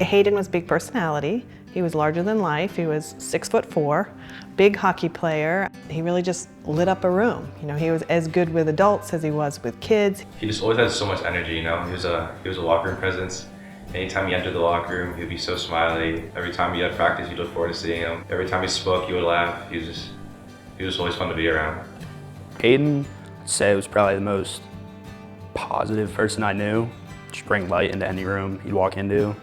Hayden was a big personality. He was larger than life. He was 6'4", big hockey player. He really just lit up a room. You know, he was as good with adults as he was with kids. He just always had so much energy, you know. He was a locker room presence. Anytime he entered the locker room, he'd be so smiley. Every time he had practice, you'd look forward to seeing him. Every time he spoke, he would laugh. He was always fun to be around. Hayden, I'd say, was probably the most positive person I knew. Just bring light into any room he'd walk into.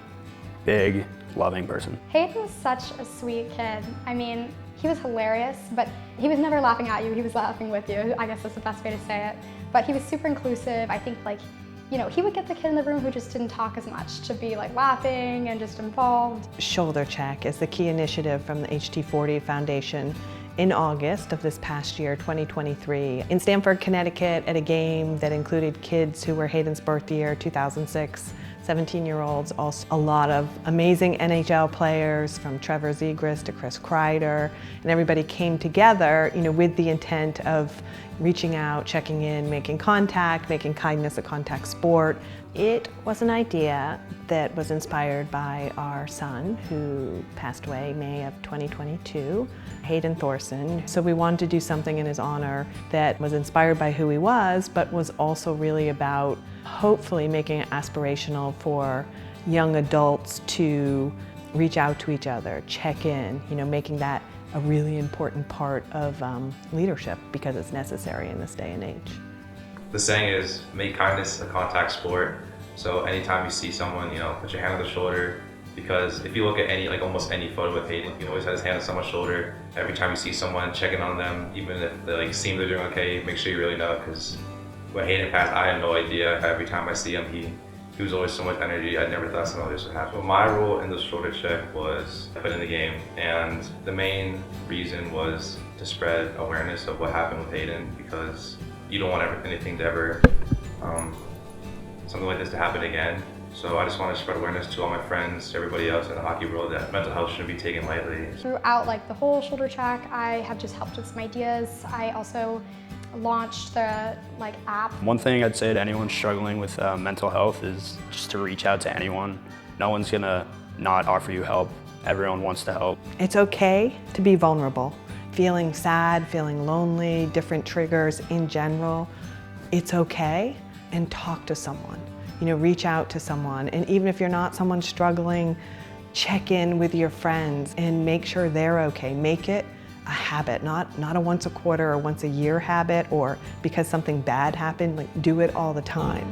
Big, loving person. Hayden was such a sweet kid. I mean, he was hilarious, but he was never laughing at you, he was laughing with you. I guess that's the best way to say it. But he was super inclusive. I think, like, you know, he would get the kid in the room who just didn't talk as much to be like laughing and just involved. Shoulder Check is the key initiative from the HT40 Foundation in August of this past year, 2023, in Stamford, Connecticut, at a game that included kids who were Hayden's birth year, 2006, 17-year-olds, also a lot of amazing NHL players from Trevor Zegras to Chris Kreider, and everybody came together, you know, with the intent of reaching out, checking in, making contact, making kindness a contact sport. It was an idea that was inspired by our son, who passed away May of 2022, Hayden Thorson. So we wanted to do something in his honor that was inspired by who he was, but was also really about hopefully making it aspirational for young adults to reach out to each other, check in, you know, making that a really important part of leadership because it's necessary in this day and age. The saying is, make kindness a contact sport. So anytime you see someone, you know, put your hand on the shoulder, because if you look at almost any photo with Hayden, he always has his hand on someone's shoulder. Every time you see someone, check in on them, even if they seem they're doing okay, make sure you really know, because when Hayden passed, I had no idea. Every time I see him, he was always so much energy. I never thought something like this would happen. So my role in the shoulder check was put in the game, and the main reason was to spread awareness of what happened with Hayden, because you don't want anything to ever, something like this to happen again. So I just want to spread awareness to all my friends, to everybody else in the hockey world, that mental health shouldn't be taken lightly. Throughout the whole shoulder check, I have just helped with some ideas. I also launched the app. One thing I'd say to anyone struggling with mental health is just to reach out to anyone. No one's gonna not offer you help. Everyone wants to help. It's okay to be vulnerable. Feeling sad, feeling lonely, different triggers in general, it's okay, and talk to someone. You know, reach out to someone, and even if you're not someone struggling, check in with your friends and make sure they're okay. Make it a habit, not a once a quarter or once a year habit, or because something bad happened, do it all the time.